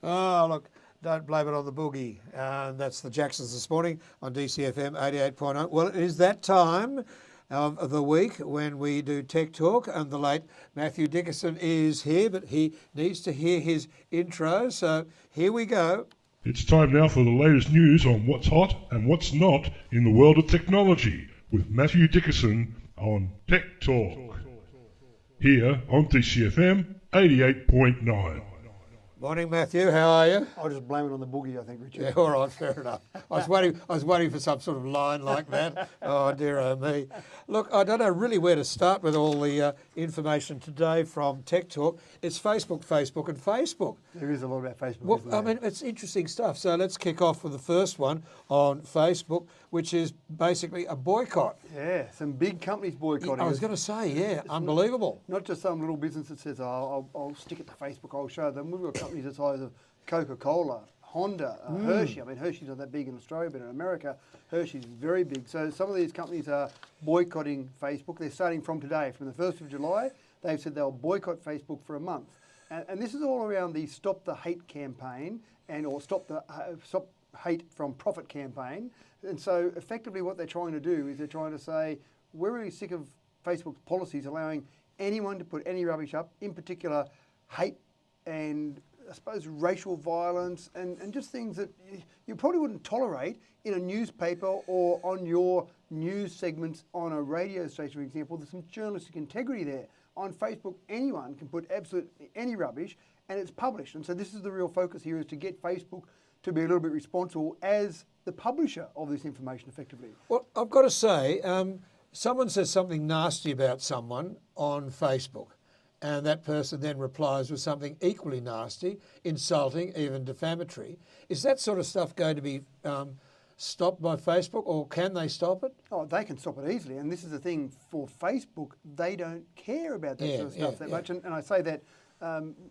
Oh, look, don't blame it on the boogie. That's the Jacksons this morning on DCFM 88.9. Well, it is that time of the week when we do Tech Talk, and the late Mathew Dickerson is here, but he needs to hear his intro. So here we go. It's time now for the latest news on what's hot and what's not in the world of technology with Mathew Dickerson on Tech Talk. Here on DCFM 88.9. Morning, Matthew. How are you? I'll just blame it on the boogie, I think, Richard. Yeah, all right, fair enough. I was waiting for some sort of line like that. Oh, dear oh me. Look, I don't know really where to start with all the information today from Tech Talk. It's Facebook, and Facebook. There is a lot about Facebook, Well, isn't there? I mean, it's interesting stuff. So let's kick off with the first one on Facebook, which is basically a boycott. Yeah, some big companies boycotting. I was going to say, yeah, unbelievable. Not just some little business that says, oh, I'll stick it to Facebook, I'll show them. We've got companies the size of Coca-Cola, Honda, Hershey. I mean, Hershey's not that big in Australia, but in America, Hershey's very big. So some of these companies are boycotting Facebook. They're starting from today, from the 1st of July. They've said they'll boycott Facebook for a month. And this is all around the Stop the Hate campaign or Stop Hate from Profit campaign. And so effectively what they're trying to do is they're trying to say, we're really sick of Facebook's policies allowing anyone to put any rubbish up, in particular hate and I suppose racial violence and just things that you probably wouldn't tolerate in a newspaper or on your news segments on a radio station, for example. There's some journalistic integrity there. On Facebook, anyone can put absolutely any rubbish and it's published. And so this is the real focus here, is to get Facebook to be a little bit responsible as the publisher of this information effectively. Well, I've got to say, someone says something nasty about someone on Facebook, and that person then replies with something equally nasty, insulting, even defamatory. Is that sort of stuff going to be stopped by Facebook, or can they stop it? Oh, they can stop it easily. And this is the thing, for Facebook, they don't care about that sort of stuff that much. And I say that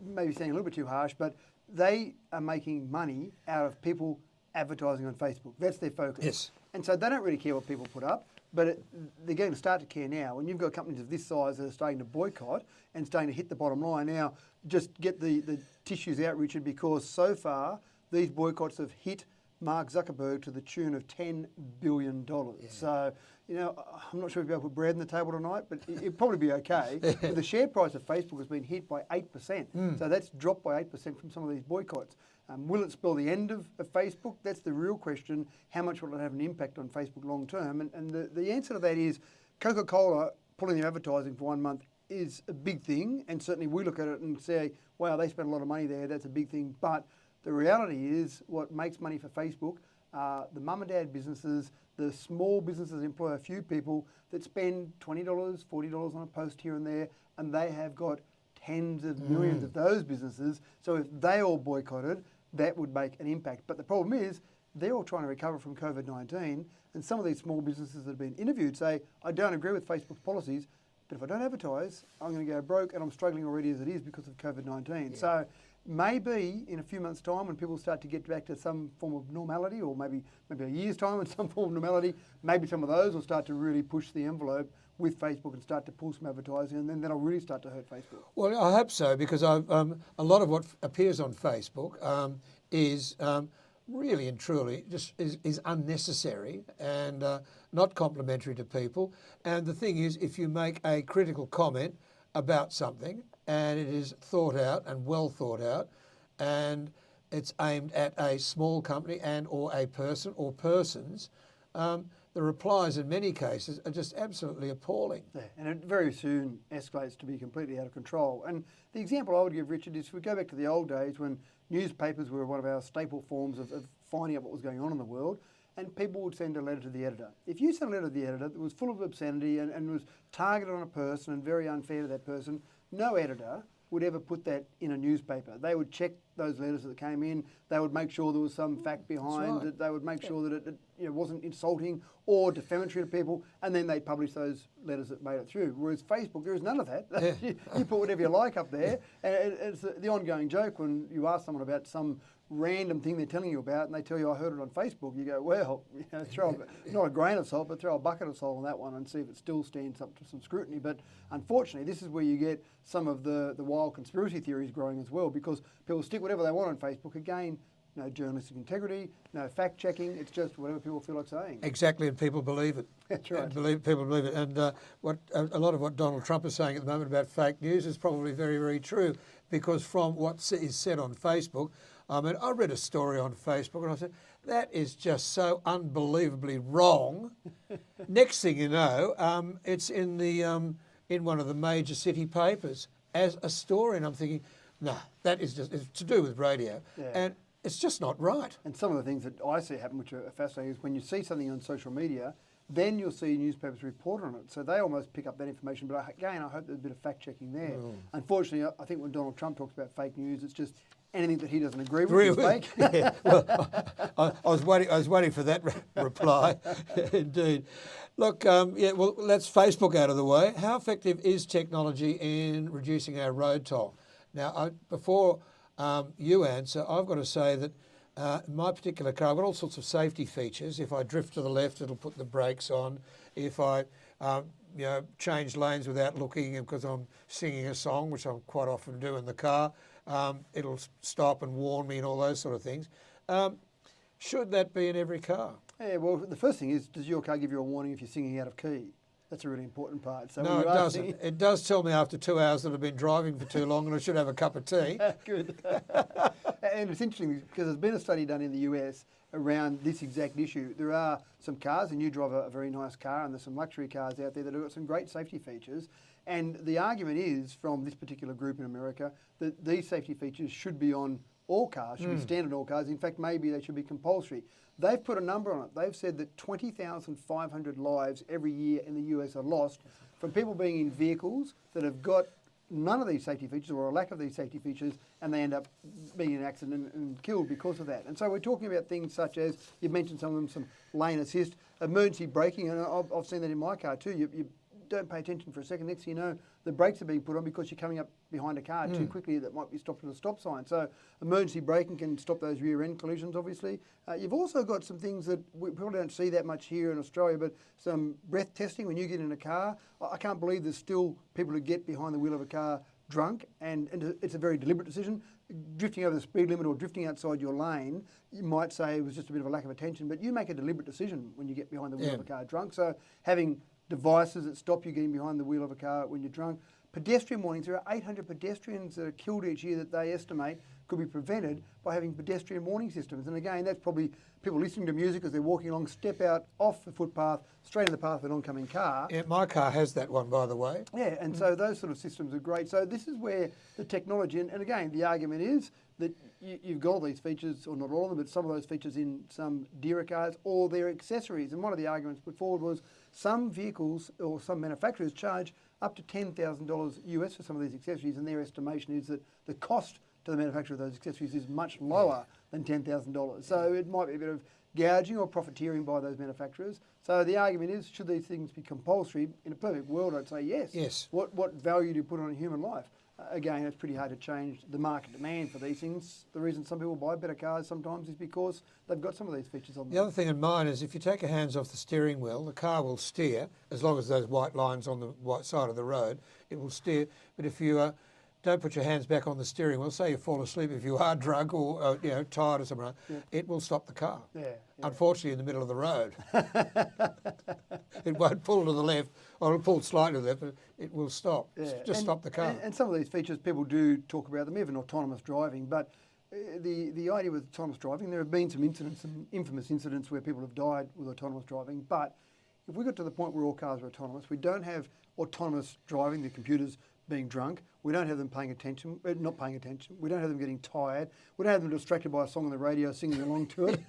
maybe sounding a little bit too harsh, but they are making money out of people advertising on Facebook. That's their focus. Yes. And so they don't really care what people put up, but they're going to start to care now. When you've got companies of this size that are starting to boycott and starting to hit the bottom line now, just get the tissues out, Richard, because so far these boycotts have hit Mark Zuckerberg to the tune of $10 billion. Yeah. So, you know, I'm not sure if you'll be able to put bread on the table tonight, but it'd probably be okay. But the share price of Facebook has been hit by 8%. So that's dropped by 8% from some of these boycotts. Will it spell the end of Facebook? That's the real question. How much will it have an impact on Facebook long term? And the answer to that is Coca-Cola pulling their advertising for 1 month is a big thing. And certainly we look at it and say, wow, they spent a lot of money there. That's a big thing. But the reality is what makes money for Facebook are the mum and dad businesses, the small businesses employ a few people that spend $20, $40 on a post here and there, and they have got tens of millions of those businesses. So if they all boycotted, that would make an impact. But the problem is they're all trying to recover from COVID-19, and some of these small businesses that have been interviewed say, I don't agree with Facebook's policies, but if I don't advertise, I'm going to go broke, and I'm struggling already as it is because of COVID-19. Yeah. So maybe in a few months' time, when people start to get back to some form of normality, or maybe a year's time in some form of normality, maybe some of those will start to really push the envelope with Facebook and start to pull some advertising, and then that'll really start to hurt Facebook. Well, I hope so, because a lot of what appears on Facebook is really and truly just is unnecessary and not complimentary to people. And the thing is, if you make a critical comment about something and it is thought out and well thought out, and it's aimed at a small company and or a person or persons, the replies in many cases are just absolutely appalling. Yeah, and it very soon escalates to be completely out of control. And the example I would give, Richard, is if we go back to the old days when newspapers were one of our staple forms of finding out what was going on in the world, and people would send a letter to the editor. If you sent a letter to the editor that was full of obscenity and was targeted on a person and very unfair to that person, no editor would ever put that in a newspaper. They would check those letters that came in. They would make sure there was some fact behind it. They would make sure that wasn't insulting or defamatory to people, and then they publish those letters that made it through. Whereas Facebook, there is none of that. Yeah. You put whatever you like up there, and it's the ongoing joke when you ask someone about some random thing they're telling you about, and they tell you, I heard it on Facebook. You go, well, throw not a grain of salt, but throw a bucket of salt on that one and see if it still stands up to some scrutiny. But unfortunately, this is where you get some of the wild conspiracy theories growing as well, because people stick whatever they want on Facebook. Again, no journalistic integrity, no fact checking. It's just whatever people feel like saying. Exactly, and people believe it. That's right. People believe it. And a lot of what Donald Trump is saying at the moment about fake news is probably very, very true, because from what is said on Facebook, I mean, I read a story on Facebook and I said, that is just so unbelievably wrong. Next thing you know, it's in one of the major city papers as a story, and I'm thinking, no, that is just, it's to do with radio, and it's just not right. And some of the things that I see happen, which are fascinating, is when you see something on social media, then you'll see newspapers report on it. So they almost pick up that information. But again, I hope there's a bit of fact checking there. Unfortunately, I think when Donald Trump talks about fake news, it's just anything that he doesn't agree with is fake. Yeah. Well, I was waiting for that reply. Indeed. Look, well, let's Facebook out of the way. How effective is technology in reducing our road toll? Now, before you answer, I've got to say that in my particular car, I've got all sorts of safety features. If I drift to the left, it'll put the brakes on. If I change lanes without looking because I'm singing a song, which I quite often do in the car, it'll stop and warn me and all those sort of things. Should that be in every car? Yeah, well, the first thing is, does your car give you a warning if you're singing out of key? That's a really important part. So No, it doesn't. It does tell me after 2 hours that I've been driving for too long and I should have a cup of tea. Good. And it's interesting because there's been a study done in the US around this exact issue. There are some cars, and you drive a very nice car, and there's some luxury cars out there that have got some great safety features. And the argument is, from this particular group in America, that these safety features should be on all cars, should be standard all cars. In fact, maybe they should be compulsory. They've put a number on it. They've said that 20,500 lives every year in the US are lost from people being in vehicles that have got none of these safety features or a lack of these safety features, and they end up being in an accident and killed because of that. And so we're talking about things such as, you've mentioned some of them, some lane assist, emergency braking, and I've seen that in my car too. You don't pay attention for a second, next thing you know, the brakes are being put on because you're coming up behind a car too quickly that might be stopped at a stop sign. So emergency braking can stop those rear end collisions, obviously. You've also got some things that we probably don't see that much here in Australia, but some breath testing when you get in a car. I can't believe there's still people who get behind the wheel of a car drunk, and it's a very deliberate decision. Drifting over the speed limit or drifting outside your lane, you might say it was just a bit of a lack of attention, but you make a deliberate decision when you get behind the wheel of a car drunk. So having devices that stop you getting behind the wheel of a car when you're drunk. Pedestrian warnings, there are 800 pedestrians that are killed each year that they estimate could be prevented by having pedestrian warning systems. And again, that's probably people listening to music as they're walking along, step out off the footpath, straight in the path of an oncoming car. Yeah, my car has that one, by the way. Yeah, and so those sort of systems are great. So this is where the technology, and again, the argument is that you've got all these features, or not all of them, but some of those features in some dearer cars or their accessories. And one of the arguments put forward was some vehicles or some manufacturers charge up to $10,000 US for some of these accessories, and their estimation is that the cost to the manufacturer of those accessories is much lower than $10,000. So it might be a bit of gouging or profiteering by those manufacturers. So the argument is, should these things be compulsory? In a perfect world, I'd say yes. Yes. What value do you put on a human life? Again, it's pretty hard to change the market demand for these things. The reason some people buy better cars sometimes is because they've got some of these features on them. The other thing in mind is if you take your hands off the steering wheel, the car will steer, as long as those white lines on the white side of the road, it will steer. But if you don't put your hands back on the steering wheel, say you fall asleep if you are drunk or tired or something, it will stop the car. Yeah. Unfortunately, in the middle of the road. It won't pull to the left, or it'll pull slightly to the left, but it will stop. Just stop the car. And some of these features, people do talk about them, even autonomous driving, but the idea with autonomous driving, there have been some incidents, some infamous incidents where people have died with autonomous driving, but if we got to the point where all cars are autonomous, we don't have autonomous driving, the computers being drunk, we don't have them paying attention, not paying attention, we don't have them getting tired, we don't have them distracted by a song on the radio singing along to it.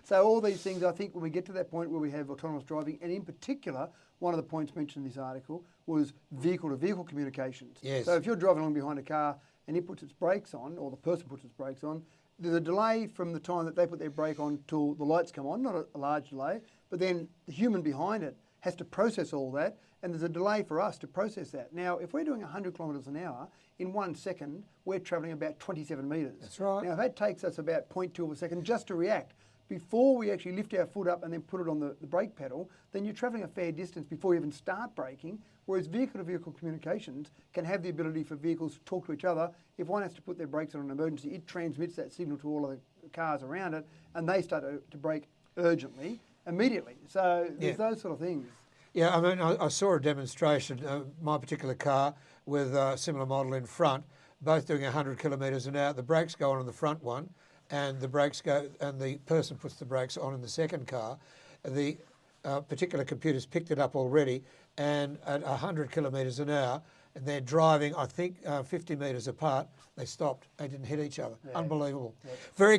So all these things, I think when we get to that point where we have autonomous driving, and in particular, one of the points mentioned in this article was vehicle-to-vehicle communications. Yes. So if you're driving along behind a car and it puts its brakes on, or the person puts its brakes on, there's a delay from the time that they put their brake on till the lights come on, not a large delay, but then the human behind it has to process all that, and there's a delay for us to process that. Now, if we're doing 100 kilometres an hour, in 1 second, we're travelling about 27 metres. That's right. Now, if that takes us about 0.2 of a second just to react, before we actually lift our foot up and then put it on the brake pedal, then you're travelling a fair distance before you even start braking, whereas vehicle-to-vehicle communications can have the ability for vehicles to talk to each other. If one has to put their brakes on an emergency, it transmits that signal to all of the cars around it, and they start to brake urgently, immediately. So there's those sort of things. Yeah, I mean, I saw a demonstration, my particular car with a similar model in front, both doing 100 kilometres an hour. The brakes go on the front one, and the brakes go, and the person puts the brakes on in the second car. The particular computer's picked it up already, and at 100 kilometres an hour, and they're driving, I think, 50 metres apart. They stopped. They didn't hit each other. Yeah. Unbelievable. Yep. Very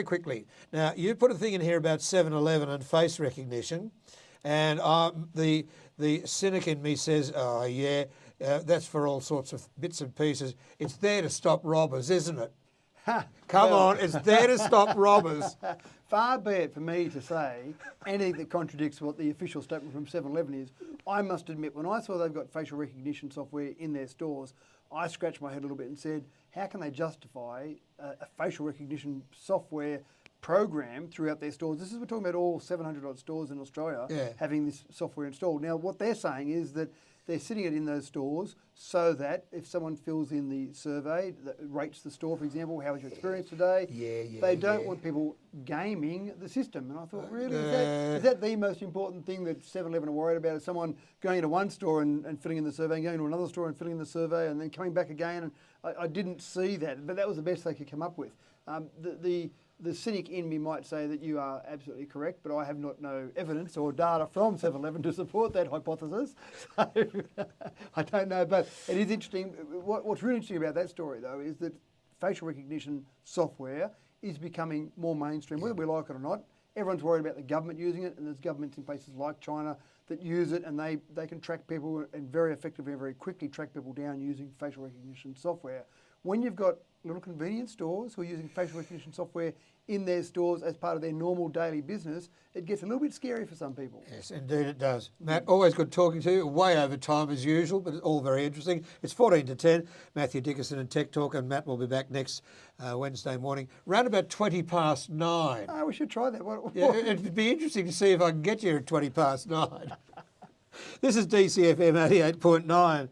quickly. Now, you put a thing in here about 7-Eleven and face recognition, and the cynic in me says, oh, yeah, that's for all sorts of bits and pieces. It's there to stop robbers, isn't it? Come on, it's there to stop robbers. Far be it for me to say anything that contradicts what the official statement from 7-Eleven is. I must admit, when I saw they've got facial recognition software in their stores, I scratched my head a little bit and said, how can they justify a facial recognition software program throughout their stores? We're talking about all 700 odd stores in Australia having this software installed. Now, what they're saying is that they're sitting it in those stores so that if someone fills in the survey that rates the store, for example, how was your experience today? They don't want people gaming the system. And I thought, really, is that the most important thing that 7-Eleven are worried about? Is someone going into one store and filling in the survey, and going to another store and filling in the survey, and then coming back again? And I didn't see that, but that was the best they could come up with. The cynic in me might say that you are absolutely correct, but I have no evidence or data from 7-Eleven to support that hypothesis. So I don't know, but it is interesting. What's really interesting about that story, though, is that facial recognition software is becoming more mainstream, whether we like it or not. Everyone's worried about the government using it, and there's governments in places like China that use it, and they can track people and very effectively and very quickly track people down using facial recognition software. When you've got little convenience stores who are using facial recognition software in their stores as part of their normal daily business, it gets a little bit scary for some people. Yes, indeed it does. Matt, always good talking to you. Way over time as usual, but it's all very interesting. It's 14 to 10. Mathew Dickerson and Tech Talk, and Matt will be back next Wednesday morning, round about 20 past 9. Oh, we should try that. Yeah, it'd be interesting to see if I can get you at 20 past 9. This is DCFM 88.9.